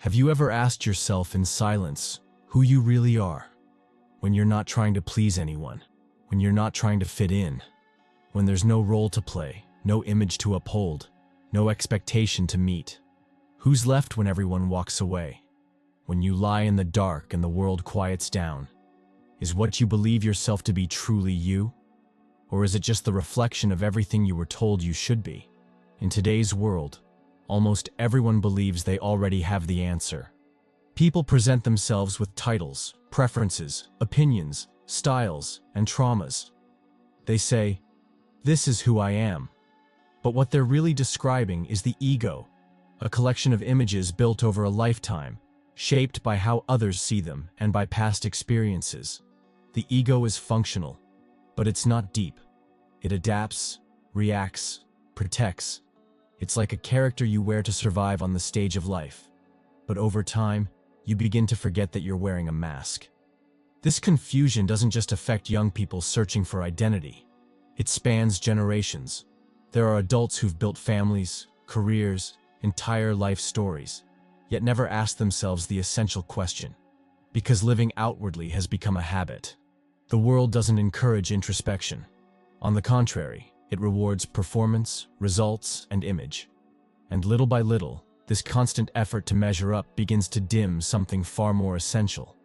Have you ever asked yourself in silence who you really are? When you're not trying to please anyone, when you're not trying to fit in, when there's no role to play, no image to uphold, no expectation to meet. Who's left when everyone walks away? When you lie in the dark and the world quiets down, is what you believe yourself to be truly you? Or is it just the reflection of everything you were told you should be? In today's world, almost everyone believes they already have the answer. People present themselves with titles, preferences, opinions, styles, and traumas. They say, "This is who I am." But what they're really describing is the ego, a collection of images built over a lifetime, shaped by how others see them and by past experiences. The ego is functional, but it's not deep. It adapts, reacts, protects. It's like a character you wear to survive on the stage of life. But over time, you begin to forget that you're wearing a mask. This confusion doesn't just affect young people searching for identity. It spans generations. There are adults who've built families, careers, entire life stories, yet never asked themselves the essential question. Because living outwardly has become a habit. The world doesn't encourage introspection. On the contrary, it rewards performance, results, and image. And little by little, this constant effort to measure up begins to dim something far more essential.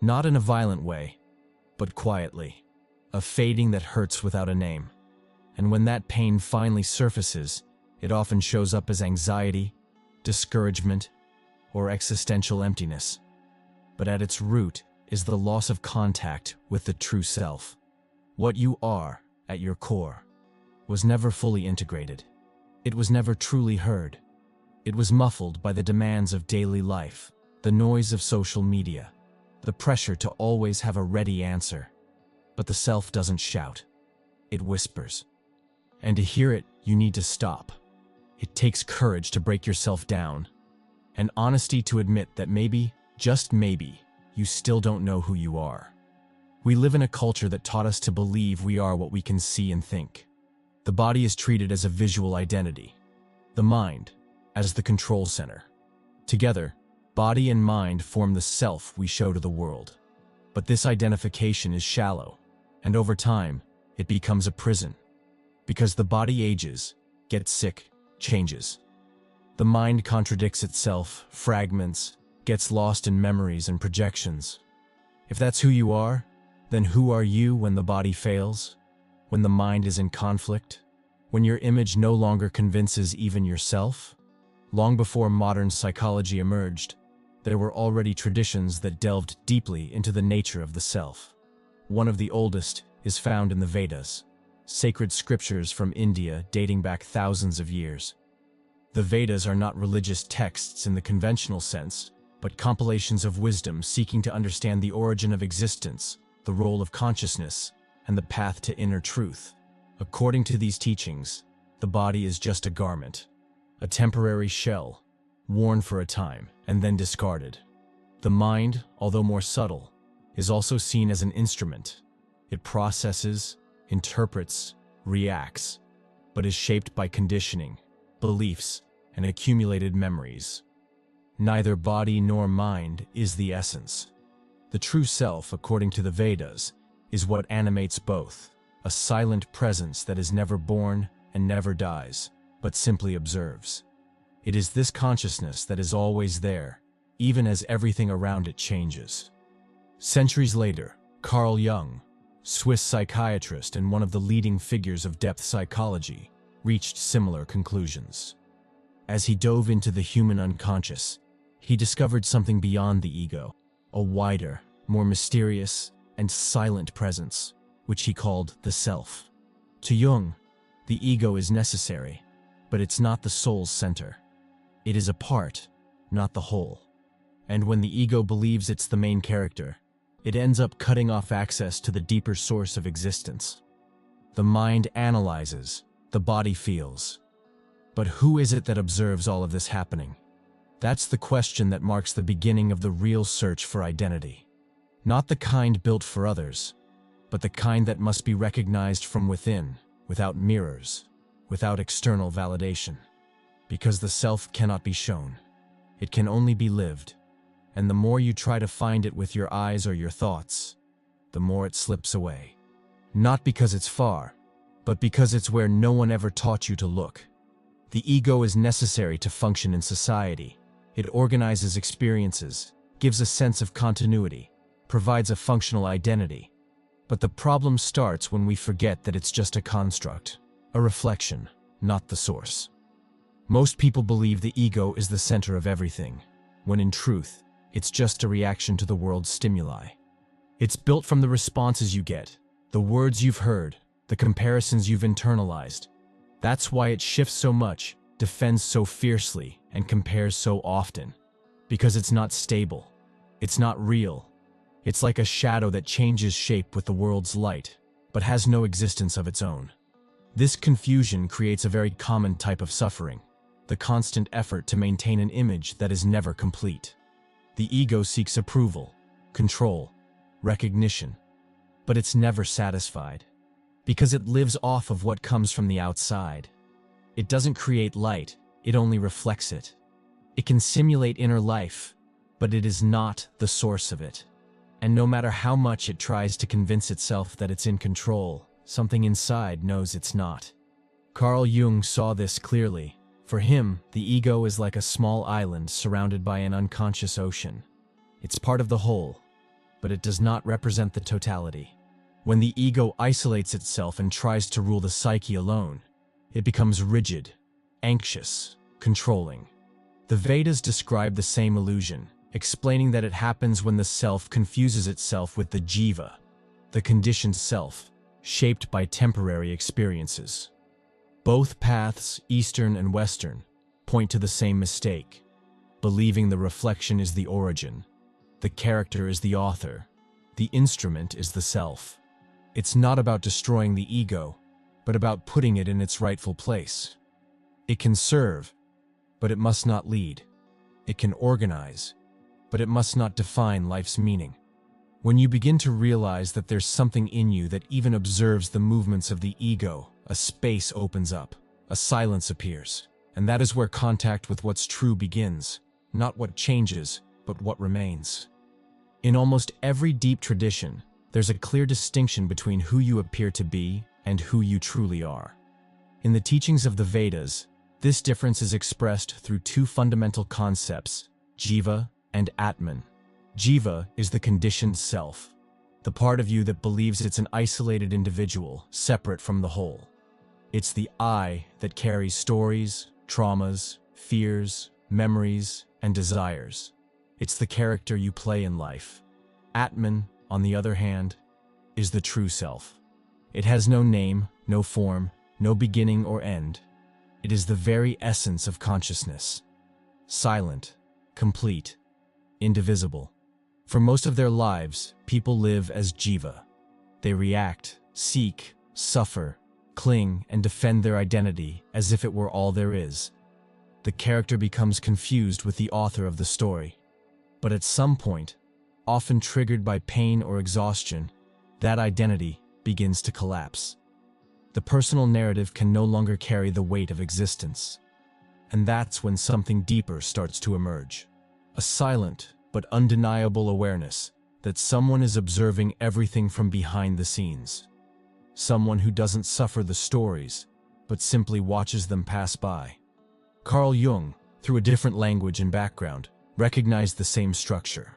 Not in a violent way, but quietly. A fading that hurts without a name. And when that pain finally surfaces, it often shows up as anxiety, discouragement, or existential emptiness. But at its root is the loss of contact with the true self. What you are, at your core, was never fully integrated. It was never truly heard. It was muffled by the demands of daily life, the noise of social media, the pressure to always have a ready answer. But the self doesn't shout. It whispers. And to hear it, you need to stop. It takes courage to break yourself down, and honesty to admit that maybe, just maybe, you still don't know who you are. We live in a culture that taught us to believe we are what we can see and think. The body is treated as a visual identity, the mind as the control center. Together, body and mind form the self we show to the world. But this identification is shallow, and over time, it becomes a prison. Because the body ages, gets sick, changes. The mind contradicts itself, fragments, gets lost in memories and projections. If that's who you are, then who are you when the body fails? When the mind is in conflict? When your image no longer convinces even yourself? Long before modern psychology emerged, there were already traditions that delved deeply into the nature of the self. One of the oldest is found in the Vedas, sacred scriptures from India dating back thousands of years. The Vedas are not religious texts in the conventional sense, but compilations of wisdom seeking to understand the origin of existence, the role of consciousness, and the path to inner truth. According to these teachings, the body is just a garment, a temporary shell, worn for a time and then discarded. The mind, although more subtle, is also seen as an instrument. It processes, interprets, reacts, but is shaped by conditioning, beliefs, and accumulated memories. Neither body nor mind is the essence. The true self, according to the Vedas, is what animates both, a silent presence that is never born and never dies, but simply observes. It is this consciousness that is always there, even as everything around it changes. Centuries later, Carl Jung, Swiss psychiatrist and one of the leading figures of depth psychology, reached similar conclusions. As he dove into the human unconscious, he discovered something beyond the ego, a wider, more mysterious, and silent presence, which he called the self. To Jung, the ego is necessary, but it's not the soul's center. It is a part, not the whole. And when the ego believes it's the main character, it ends up cutting off access to the deeper source of existence. The mind analyzes, the body feels. But who is it that observes all of this happening? That's the question that marks the beginning of the real search for identity. Not the kind built for others, but the kind that must be recognized from within, without mirrors, without external validation. Because the self cannot be shown. It can only be lived. And the more you try to find it with your eyes or your thoughts, the more it slips away. Not because it's far, but because it's where no one ever taught you to look. The ego is necessary to function in society. It organizes experiences, gives a sense of continuity, provides a functional identity. But the problem starts when we forget that it's just a construct, a reflection, not the source. Most people believe the ego is the center of everything, when in truth, it's just a reaction to the world's stimuli. It's built from the responses you get, the words you've heard, the comparisons you've internalized. That's why it shifts so much, defends so fiercely, and compares so often. Because it's not stable. It's not real. It's like a shadow that changes shape with the world's light, but has no existence of its own. This confusion creates a very common type of suffering, the constant effort to maintain an image that is never complete. The ego seeks approval, control, recognition, but it's never satisfied, because it lives off of what comes from the outside. It doesn't create light, it only reflects it. It can simulate inner life, but it is not the source of it. And no matter how much it tries to convince itself that it's in control, something inside knows it's not. Carl Jung saw this clearly. For him, the ego is like a small island surrounded by an unconscious ocean. It's part of the whole, but it does not represent the totality. When the ego isolates itself and tries to rule the psyche alone, it becomes rigid, anxious, controlling. The Vedas describe the same illusion, explaining that it happens when the self confuses itself with the jiva, the conditioned self, shaped by temporary experiences. Both paths, Eastern and Western, point to the same mistake, believing the reflection is the origin, the character is the author, the instrument is the self. It's not about destroying the ego, but about putting it in its rightful place. It can serve, but it must not lead. It can organize, but it must not define life's meaning. When you begin to realize that there's something in you that even observes the movements of the ego, a space opens up, a silence appears, and that is where contact with what's true begins, not what changes, but what remains. In almost every deep tradition, there's a clear distinction between who you appear to be and who you truly are. In the teachings of the Vedas, this difference is expressed through two fundamental concepts, jiva and atman. Jiva is the conditioned self, the part of you that believes it's an isolated individual, separate from the whole. It's the I that carries stories, traumas, fears, memories, and desires. It's the character you play in life. Atman, on the other hand, is the true self. It has no name, no form, no beginning or end. It is the very essence of consciousness. Silent, complete, indivisible. For most of their lives, people live as jiva. They react, seek, suffer, cling, and defend their identity as if it were all there is. The character becomes confused with the author of the story. But at some point, often triggered by pain or exhaustion, that identity begins to collapse. The personal narrative can no longer carry the weight of existence. And that's when something deeper starts to emerge. A silent but undeniable awareness that someone is observing everything from behind the scenes. Someone who doesn't suffer the stories, but simply watches them pass by. Carl Jung, through a different language and background, recognized the same structure.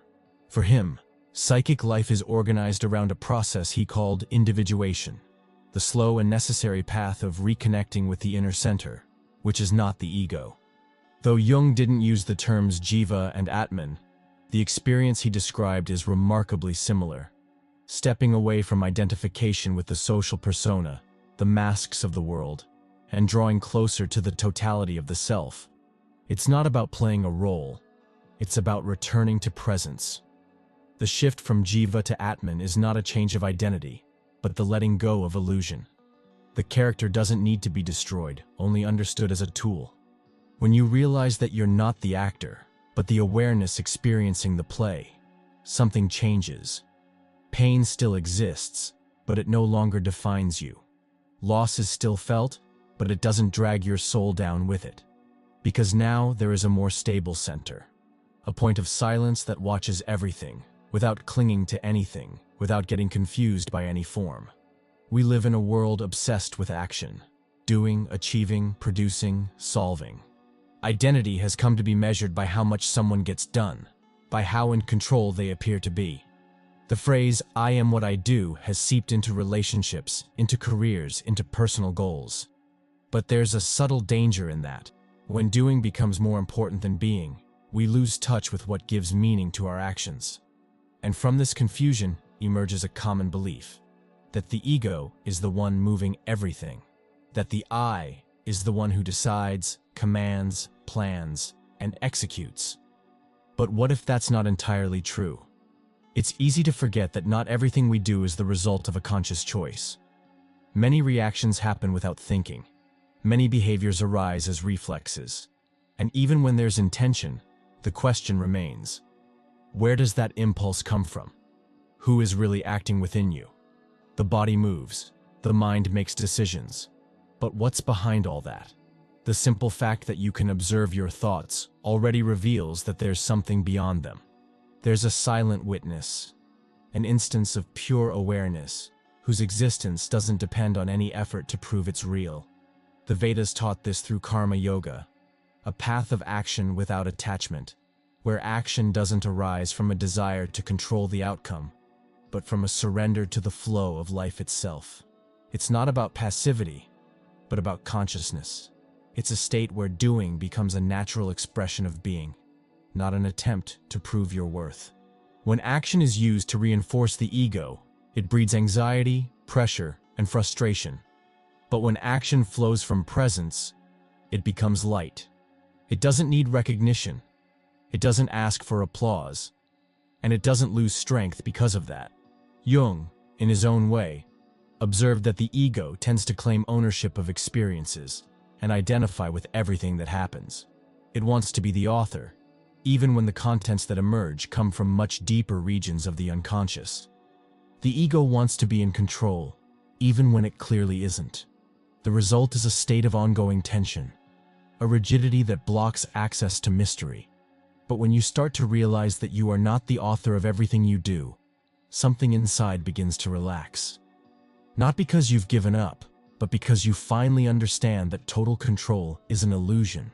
For him, psychic life is organized around a process he called individuation, the slow and necessary path of reconnecting with the inner center, which is not the ego. Though Jung didn't use the terms jiva and atman, the experience he described is remarkably similar. Stepping away from identification with the social persona, the masks of the world, and drawing closer to the totality of the self. It's not about playing a role, it's about returning to presence. The shift from jiva to atman is not a change of identity, but the letting go of illusion. The character doesn't need to be destroyed, only understood as a tool. When you realize that you're not the actor, but the awareness experiencing the play, something changes. Pain still exists, but it no longer defines you. Loss is still felt, but it doesn't drag your soul down with it. Because now there is a more stable center, a point of silence that watches everything, without clinging to anything, without getting confused by any form. We live in a world obsessed with action, doing, achieving, producing, solving. Identity has come to be measured by how much someone gets done, by how in control they appear to be. The phrase, "I am what I do," has seeped into relationships, into careers, into personal goals. But there's a subtle danger in that. When doing becomes more important than being, we lose touch with what gives meaning to our actions. And from this confusion emerges a common belief that the ego is the one moving everything, that the I is the one who decides, commands, plans, and executes. But what if that's not entirely true? It's easy to forget that not everything we do is the result of a conscious choice. Many reactions happen without thinking. Many behaviors arise as reflexes. And even when there's intention, the question remains: where does that impulse come from? Who is really acting within you? The body moves, the mind makes decisions. But what's behind all that? The simple fact that you can observe your thoughts already reveals that there's something beyond them. There's a silent witness, an instance of pure awareness, whose existence doesn't depend on any effort to prove it's real. The Vedas taught this through karma yoga, a path of action without attachment, where action doesn't arise from a desire to control the outcome, but from a surrender to the flow of life itself. It's not about passivity, but about consciousness. It's a state where doing becomes a natural expression of being, not an attempt to prove your worth. When action is used to reinforce the ego, it breeds anxiety, pressure, and frustration. But when action flows from presence, it becomes light. It doesn't need recognition. It doesn't ask for applause. And it doesn't lose strength because of that. Jung, in his own way, observed that the ego tends to claim ownership of experiences and identify with everything that happens. It wants to be the author, even when the contents that emerge come from much deeper regions of the unconscious. The ego wants to be in control, even when it clearly isn't. The result is a state of ongoing tension, a rigidity that blocks access to mystery. But when you start to realize that you are not the author of everything you do, something inside begins to relax. Not because you've given up, but because you finally understand that total control is an illusion.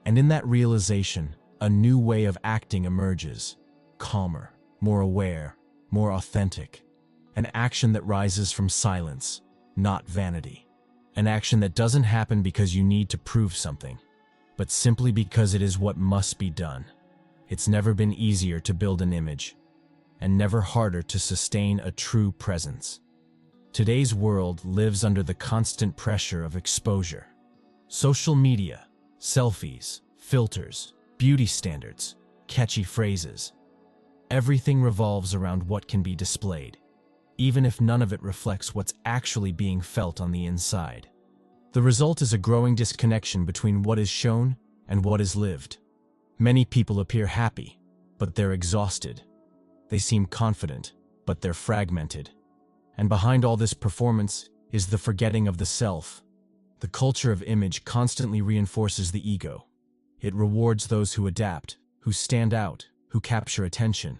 And in that realization, a new way of acting emerges, calmer, more aware, more authentic. An action that rises from silence, not vanity. An action that doesn't happen because you need to prove something, but simply because it is what must be done. It's never been easier to build an image, and never harder to sustain a true presence. Today's world lives under the constant pressure of exposure. Social media, selfies, filters, beauty standards, catchy phrases. Everything revolves around what can be displayed, even if none of it reflects what's actually being felt on the inside. The result is a growing disconnection between what is shown and what is lived. Many people appear happy, but they're exhausted. They seem confident, but they're fragmented. And behind all this performance is the forgetting of the self. The culture of image constantly reinforces the ego. It rewards those who adapt, who stand out, who capture attention.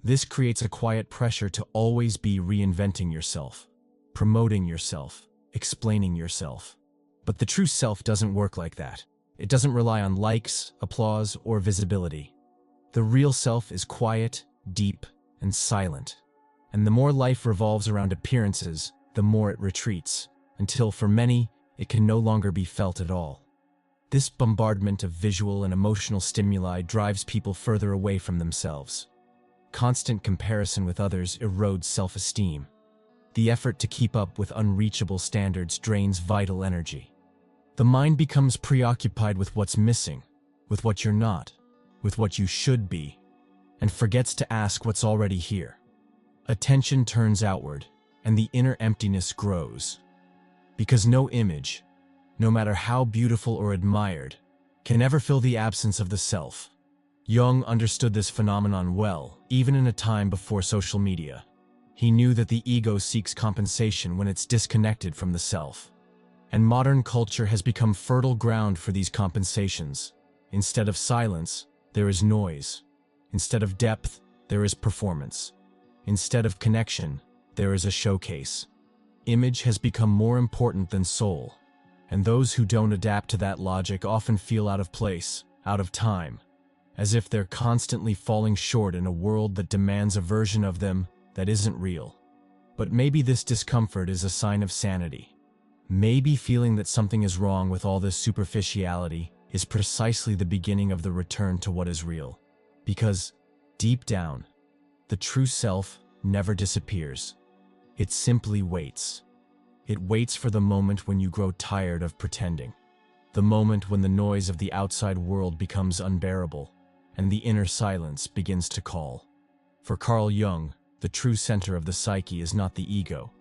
This creates a quiet pressure to always be reinventing yourself, promoting yourself, explaining yourself. But the true self doesn't work like that. It doesn't rely on likes, applause, or visibility. The real self is quiet, deep, and silent. And the more life revolves around appearances, the more it retreats, until for many, it can no longer be felt at all. This bombardment of visual and emotional stimuli drives people further away from themselves. Constant comparison with others erodes self-esteem. The effort to keep up with unreachable standards drains vital energy. The mind becomes preoccupied with what's missing, with what you're not, with what you should be, and forgets to ask what's already here. Attention turns outward, and the inner emptiness grows. Because no image, no matter how beautiful or admired, can ever fill the absence of the self. Jung understood this phenomenon well, even in a time before social media. He knew that the ego seeks compensation when it's disconnected from the self. And modern culture has become fertile ground for these compensations. Instead of silence, there is noise. Instead of depth, there is performance. Instead of connection, there is a showcase. Image has become more important than soul, and those who don't adapt to that logic often feel out of place, out of time, as if they're constantly falling short in a world that demands a version of them that isn't real. But maybe this discomfort is a sign of sanity. Maybe feeling that something is wrong with all this superficiality is precisely the beginning of the return to what is real. Because, deep down, the true self never disappears. It simply waits. It waits for the moment when you grow tired of pretending. The moment when the noise of the outside world becomes unbearable, and the inner silence begins to call. For Carl Jung, the true center of the psyche is not the ego.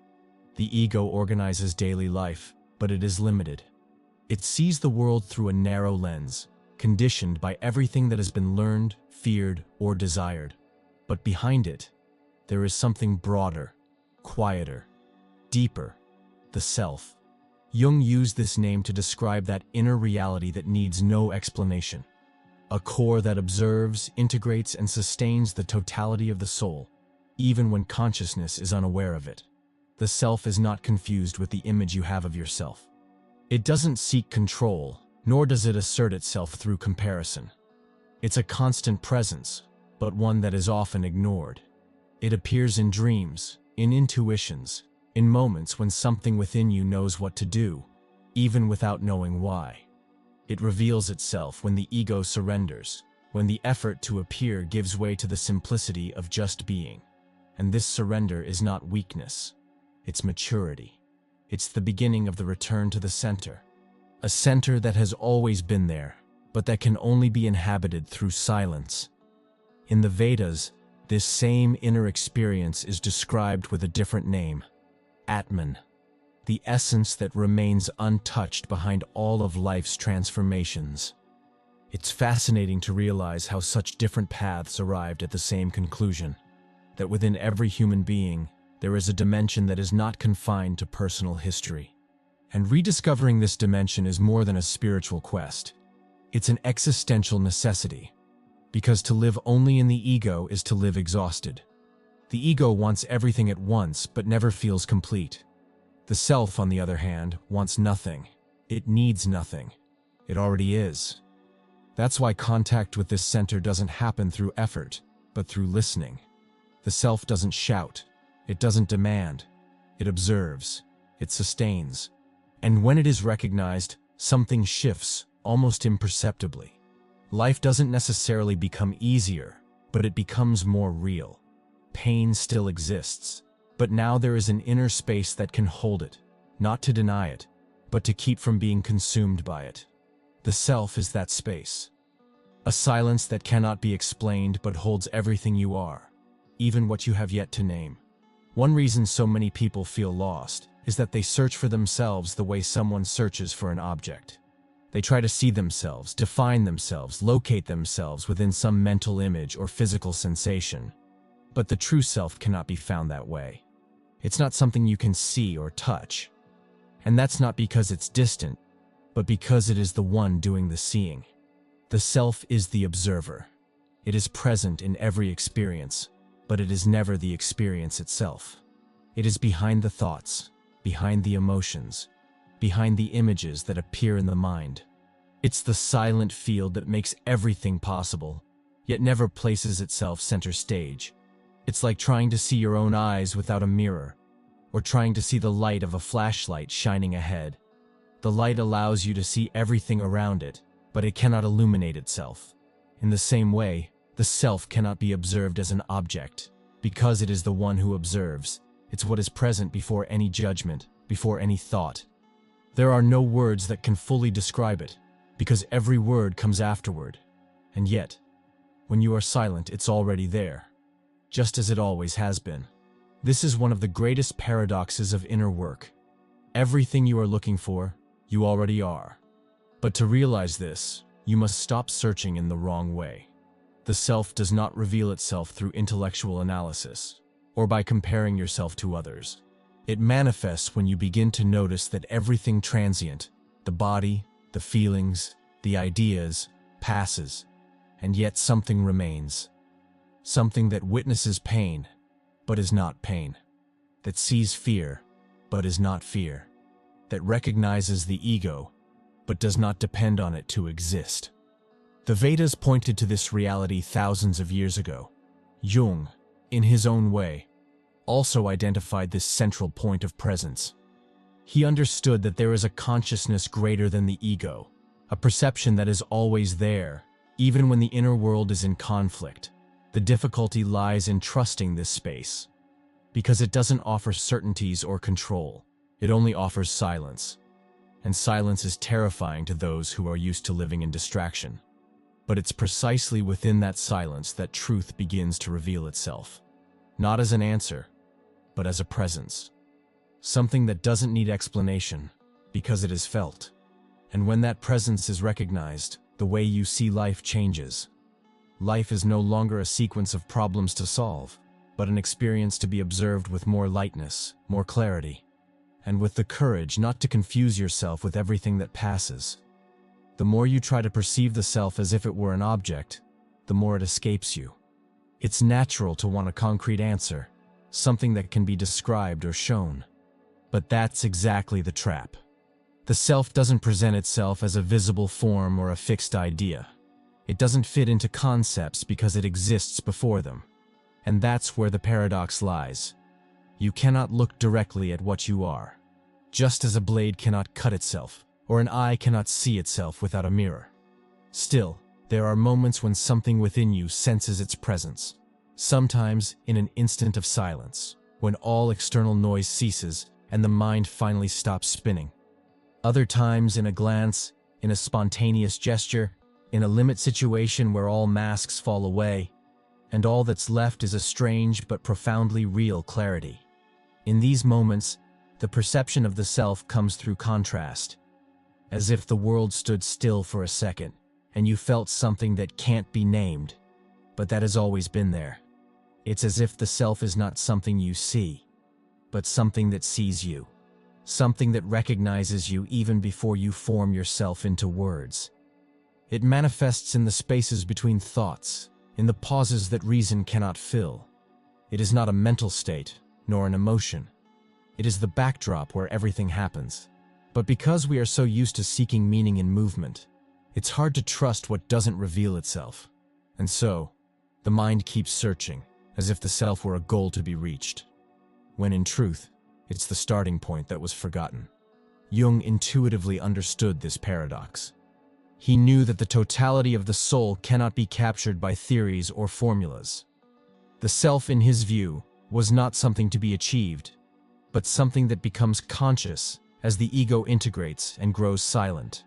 The ego organizes daily life, but it is limited. It sees the world through a narrow lens, conditioned by everything that has been learned, feared, or desired. But behind it, there is something broader, quieter, deeper, the self. Jung used this name to describe that inner reality that needs no explanation. A core that observes, integrates, and sustains the totality of the soul, even when consciousness is unaware of it. The self is not confused with the image you have of yourself. It doesn't seek control, nor does it assert itself through comparison. It's a constant presence, but one that is often ignored. It appears in dreams, in intuitions, in moments when something within you knows what to do, even without knowing why. It reveals itself when the ego surrenders, when the effort to appear gives way to the simplicity of just being. And this surrender is not weakness, it's maturity. It's the beginning of the return to the center. A center that has always been there, but that can only be inhabited through silence. In the Vedas, this same inner experience is described with a different name, Atman, the essence that remains untouched behind all of life's transformations. It's fascinating to realize how such different paths arrived at the same conclusion, that within every human being, there is a dimension that is not confined to personal history. And rediscovering this dimension is more than a spiritual quest. It's an existential necessity, because to live only in the ego is to live exhausted. The ego wants everything at once but never feels complete. The self, on the other hand, wants nothing. It needs nothing. It already is. That's why contact with this center doesn't happen through effort, but through listening. The self doesn't shout. It doesn't demand. It observes. It sustains. And when it is recognized, something shifts, almost imperceptibly. Life doesn't necessarily become easier, but it becomes more real. Pain still exists, but now there is an inner space that can hold it, not to deny it, but to keep from being consumed by it. The self is that space. A silence that cannot be explained but holds everything you are, even what you have yet to name. One reason so many people feel lost is that they search for themselves the way someone searches for an object. They try to see themselves, define themselves, locate themselves within some mental image or physical sensation. But the true self cannot be found that way. It's not something you can see or touch. And that's not because it's distant, but because it is the one doing the seeing. The self is the observer. It is present in every experience, but it is never the experience itself. It is behind the thoughts, behind the emotions, behind the images that appear in the mind. It's the silent field that makes everything possible, yet never places itself center stage. It's like trying to see your own eyes without a mirror, or trying to see the light of a flashlight shining ahead. The light allows you to see everything around it, but it cannot illuminate itself. In the same way, the self cannot be observed as an object, because it is the one who observes. It's what is present before any judgment, before any thought. There are no words that can fully describe it, because every word comes afterward. And yet, when you are silent, it's already there, just as it always has been. This is one of the greatest paradoxes of inner work. Everything you are looking for, you already are. But to realize this, you must stop searching in the wrong way. The self does not reveal itself through intellectual analysis, or by comparing yourself to others. It manifests when you begin to notice that everything transient, the body, the feelings, the ideas, passes. and yet something remains. Something that witnesses pain, but is not pain. That sees fear, but is not fear. That recognizes the ego, but does not depend on it to exist. The Vedas pointed to this reality thousands of years ago. Jung, in his own way, also identified this central point of presence. He understood that there is a consciousness greater than the ego, a perception that is always there, even when the inner world is in conflict. The difficulty lies in trusting this space, because it doesn't offer certainties or control. It only offers silence. And silence is terrifying to those who are used to living in distraction. But it's precisely within that silence that truth begins to reveal itself. Not as an answer, but as a presence. Something that doesn't need explanation, because it is felt. And when that presence is recognized, the way you see life changes. Life is no longer a sequence of problems to solve, but an experience to be observed with more lightness, more clarity, and with the courage not to confuse yourself with everything that passes. The more you try to perceive the self as if it were an object, the more it escapes you. It's natural to want a concrete answer, something that can be described or shown. But that's exactly the trap. The self doesn't present itself as a visible form or a fixed idea. It doesn't fit into concepts because it exists before them. And that's where the paradox lies. You cannot look directly at what you are, just as a blade cannot cut itself, or an eye cannot see itself without a mirror. Still, there are moments when something within you senses its presence, sometimes in an instant of silence, when all external noise ceases and the mind finally stops spinning. Other times in a glance, in a spontaneous gesture, in a limit situation where all masks fall away, and all that's left is a strange but profoundly real clarity. In these moments, the perception of the self comes through contrast, as if the world stood still for a second, and you felt something that can't be named, but that has always been there. It's as if the self is not something you see, but something that sees you, something that recognizes you even before you form yourself into words. It manifests in the spaces between thoughts, in the pauses that reason cannot fill. It is not a mental state, nor an emotion. It is the backdrop where everything happens. But because we are so used to seeking meaning in movement, it's hard to trust what doesn't reveal itself. And so, the mind keeps searching, as if the self were a goal to be reached, when in truth, it's the starting point that was forgotten. Jung intuitively understood this paradox. He knew that the totality of the soul cannot be captured by theories or formulas. The self, in his view, was not something to be achieved, but something that becomes conscious as the ego integrates and grows silent.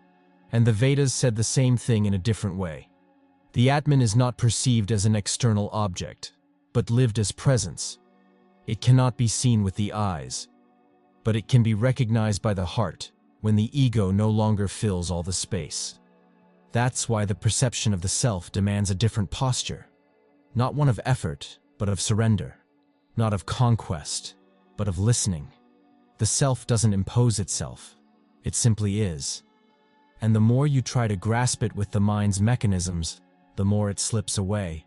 And the Vedas said the same thing in a different way. The Atman is not perceived as an external object, but lived as presence. It cannot be seen with the eyes, but it can be recognized by the heart when the ego no longer fills all the space. That's why the perception of the self demands a different posture. Not one of effort, but of surrender. Not of conquest, but of listening. The self doesn't impose itself. It simply is. And the more you try to grasp it with the mind's mechanisms, the more it slips away.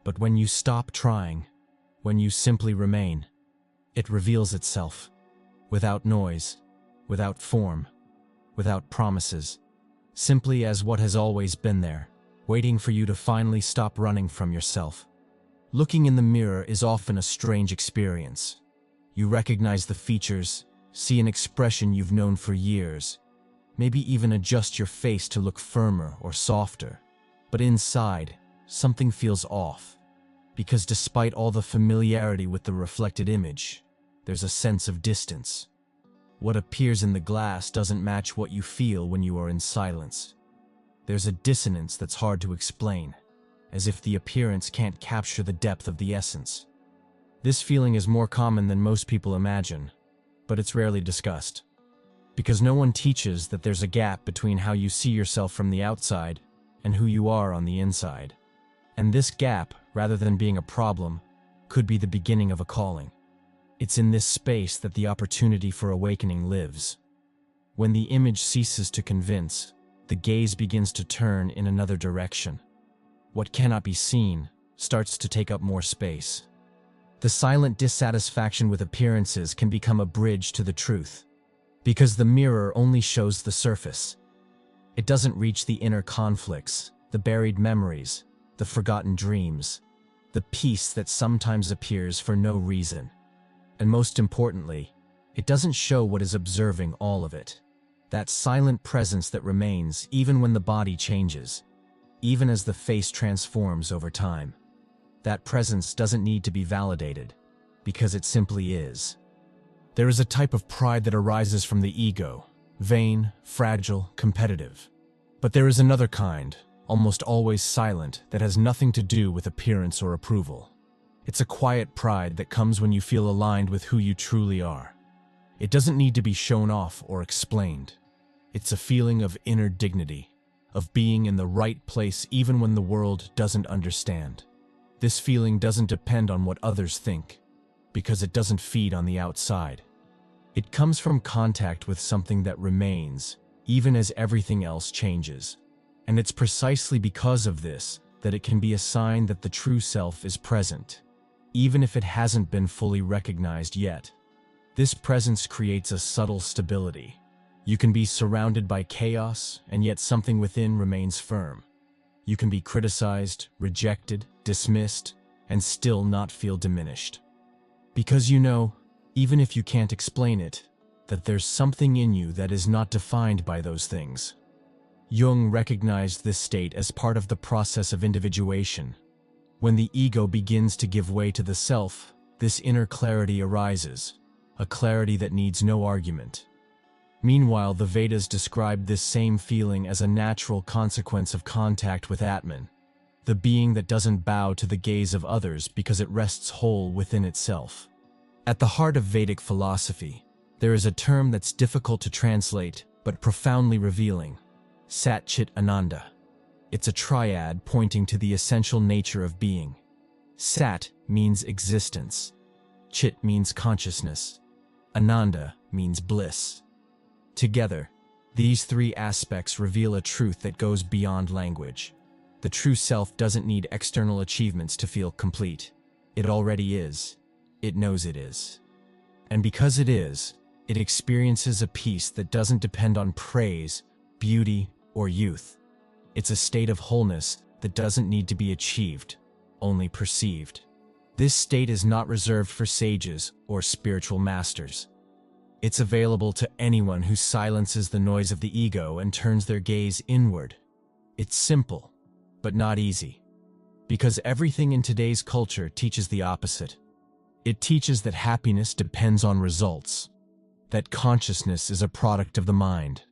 But when you stop trying, when you simply remain, it reveals itself. Without noise, without form, without promises. Simply as what has always been there, waiting for you to finally stop running from yourself. Looking in the mirror is often a strange experience. You recognize the features, see an expression you've known for years, maybe even adjust your face to look firmer or softer. But inside, something feels off, because despite all the familiarity with the reflected image, there's a sense of distance. What appears in the glass doesn't match what you feel when you are in silence. There's a dissonance that's hard to explain, as if the appearance can't capture the depth of the essence. This feeling is more common than most people imagine, but it's rarely discussed. Because no one teaches that there's a gap between how you see yourself from the outside and who you are on the inside. And this gap, rather than being a problem, could be the beginning of a calling. It's in this space that the opportunity for awakening lives. When the image ceases to convince, the gaze begins to turn in another direction. what cannot be seen starts to take up more space. The silent dissatisfaction with appearances can become a bridge to the truth, because the mirror only shows the surface. It doesn't reach the inner conflicts, the buried memories, the forgotten dreams, the peace that sometimes appears for no reason. And most importantly, it doesn't show what is observing all of it. That silent presence that remains even when the body changes, even as the face transforms over time. That presence doesn't need to be validated, because it simply is. There is a type of pride that arises from the ego, vain, fragile, competitive. But there is another kind, almost always silent, that has nothing to do with appearance or approval. It's a quiet pride that comes when you feel aligned with who you truly are. It doesn't need to be shown off or explained. It's a feeling of inner dignity, of being in the right place even when the world doesn't understand. This feeling doesn't depend on what others think, because it doesn't feed on the outside. It comes from contact with something that remains, even as everything else changes. And it's precisely because of this that it can be a sign that the true self is present, even if it hasn't been fully recognized yet. This presence creates a subtle stability. You can be surrounded by chaos, and yet something within remains firm. You can be criticized, rejected, dismissed, and still not feel diminished. Because you know, even if you can't explain it, that there's something in you that is not defined by those things. Jung recognized this state as part of the process of individuation. When the ego begins to give way to the self, this inner clarity arises, a clarity that needs no argument. Meanwhile, the Vedas described this same feeling as a natural consequence of contact with Atman, the being that doesn't bow to the gaze of others because it rests whole within itself. At the heart of Vedic philosophy, there is a term that's difficult to translate but profoundly revealing: Sat Chit Ananda. It's a triad pointing to the essential nature of being. Sat means existence. Chit means consciousness. Ananda means bliss. Together, these three aspects reveal a truth that goes beyond language. The true self doesn't need external achievements to feel complete. It already is. It knows it is. And because it is, it experiences a peace that doesn't depend on praise, beauty, or youth. It's a state of wholeness that doesn't need to be achieved, only perceived. This state is not reserved for sages or spiritual masters. It's available to anyone who silences the noise of the ego and turns their gaze inward. It's simple, but not easy. Because everything in today's culture teaches the opposite. It teaches that happiness depends on results, that consciousness is a product of the mind,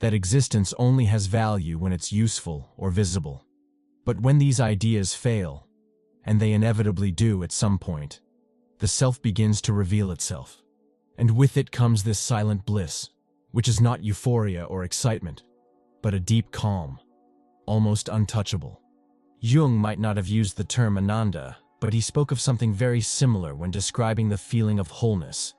that existence only has value when it's useful or visible. But when these ideas fail, and they inevitably do at some point, the self begins to reveal itself. And with it comes this silent bliss, which is not euphoria or excitement, but a deep calm, almost untouchable. Jung might not have used the term Ananda, but he spoke of something very similar when describing the feeling of wholeness,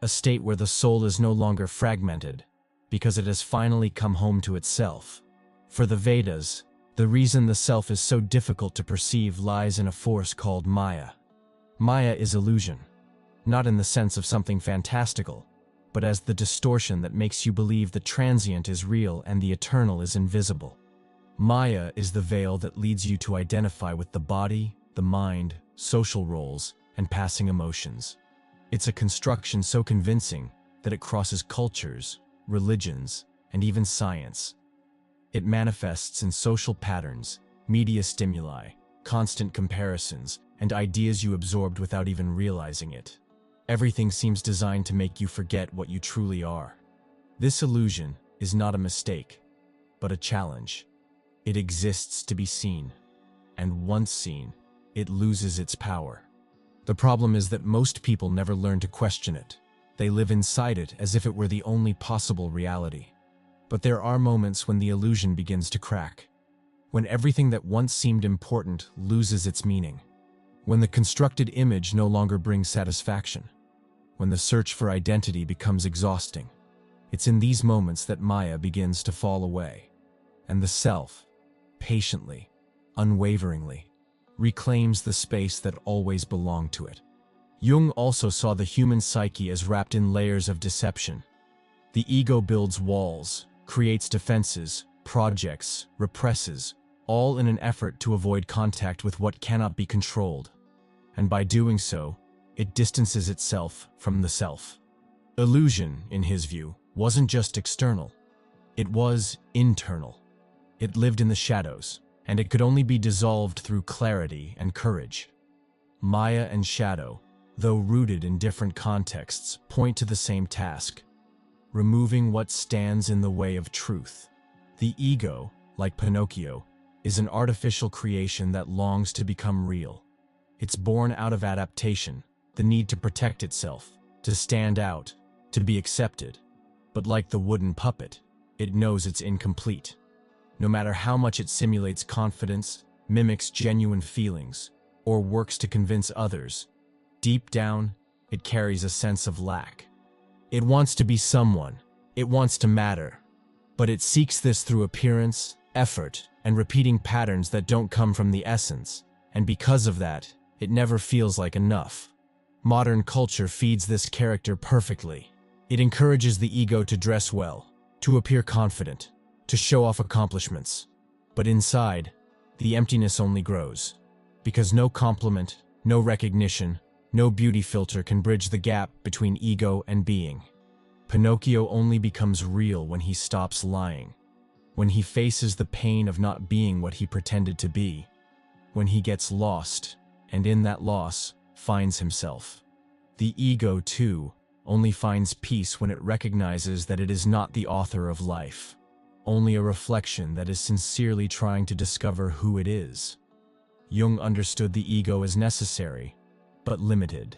a state where the soul is no longer fragmented, because it has finally come home to itself. For the Vedas, the reason the self is so difficult to perceive lies in a force called Maya. Maya is illusion, not in the sense of something fantastical, but as the distortion that makes you believe the transient is real and the eternal is invisible. Maya is the veil that leads you to identify with the body, the mind, social roles, and passing emotions. It's a construction so convincing that it crosses cultures, religions, and even science. It manifests in social patterns, media stimuli, constant comparisons, and ideas you absorbed without even realizing it. Everything seems designed to make you forget what you truly are. This illusion is not a mistake, but a challenge. It exists to be seen, and once seen, it loses its power. The problem is that most people never learn to question it. They live inside it as if it were the only possible reality. But there are moments when the illusion begins to crack, when everything that once seemed important loses its meaning, when the constructed image no longer brings satisfaction, when the search for identity becomes exhausting. It's in these moments that Maya begins to fall away, and the self, patiently, unwaveringly, reclaims the space that always belonged to it. Jung also saw the human psyche as wrapped in layers of deception. The ego builds walls, creates defenses, projects, represses, all in an effort to avoid contact with what cannot be controlled. And by doing so, it distances itself from the self. Illusion, in his view, wasn't just external. It was internal. It lived in the shadows, and it could only be dissolved through clarity and courage. Maya and shadow, though rooted in different contexts, point to the same task: removing what stands in the way of truth. The ego, like Pinocchio, is an artificial creation that longs to become real. It's born out of adaptation, the need to protect itself, to stand out, to be accepted. But like the wooden puppet, it knows it's incomplete. No matter how much it simulates confidence, mimics genuine feelings, or works to convince others, deep down, it carries a sense of lack. It wants to be someone. It wants to matter. But it seeks this through appearance, effort, and repeating patterns that don't come from the essence. And because of that, it never feels like enough. Modern culture feeds this character perfectly. It encourages the ego to dress well, to appear confident, to show off accomplishments. But inside, the emptiness only grows. Because no compliment, no recognition, no beauty filter can bridge the gap between ego and being. Pinocchio only becomes real when he stops lying, when he faces the pain of not being what he pretended to be, when he gets lost, and in that loss, finds himself. The ego, too, only finds peace when it recognizes that it is not the author of life, only a reflection that is sincerely trying to discover who it is. Jung understood the ego as necessary, but limited.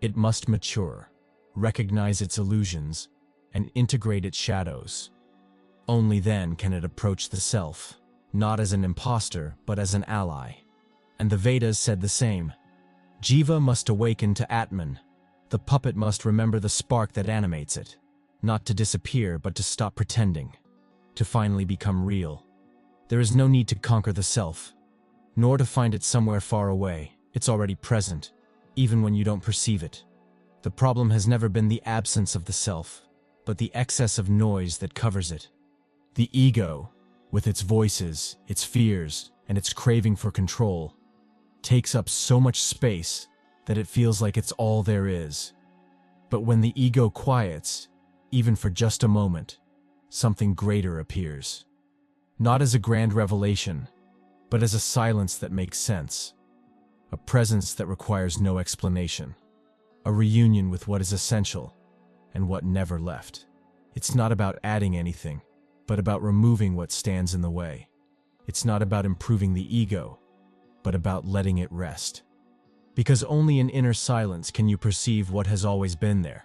It must mature, recognize its illusions, and integrate its shadows. Only then can it approach the self, not as an imposter, but as an ally. And the Vedas said the same. Jiva must awaken to Atman. The puppet must remember the spark that animates it, not to disappear, but to stop pretending, to finally become real. There is no need to conquer the self, nor to find it somewhere far away. It's already present, even when you don't perceive it. The problem has never been the absence of the self, but the excess of noise that covers it. The ego, with its voices, its fears, and its craving for control, takes up so much space that it feels like it's all there is. But when the ego quiets, even for just a moment, something greater appears. Not as a grand revelation, but as a silence that makes sense. A presence that requires no explanation. A reunion with what is essential and what never left. It's not about adding anything, but about removing what stands in the way. It's not about improving the ego, but about letting it rest. Because only in inner silence can you perceive what has always been there.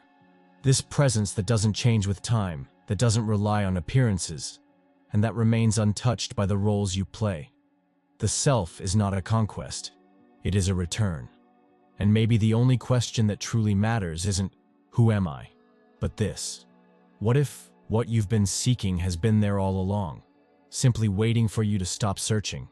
This presence that doesn't change with time, that doesn't rely on appearances, and that remains untouched by the roles you play. The self is not a conquest, it is a return. And maybe the only question that truly matters isn't, who am I? But this. What if what you've been seeking has been there all along, simply waiting for you to stop searching?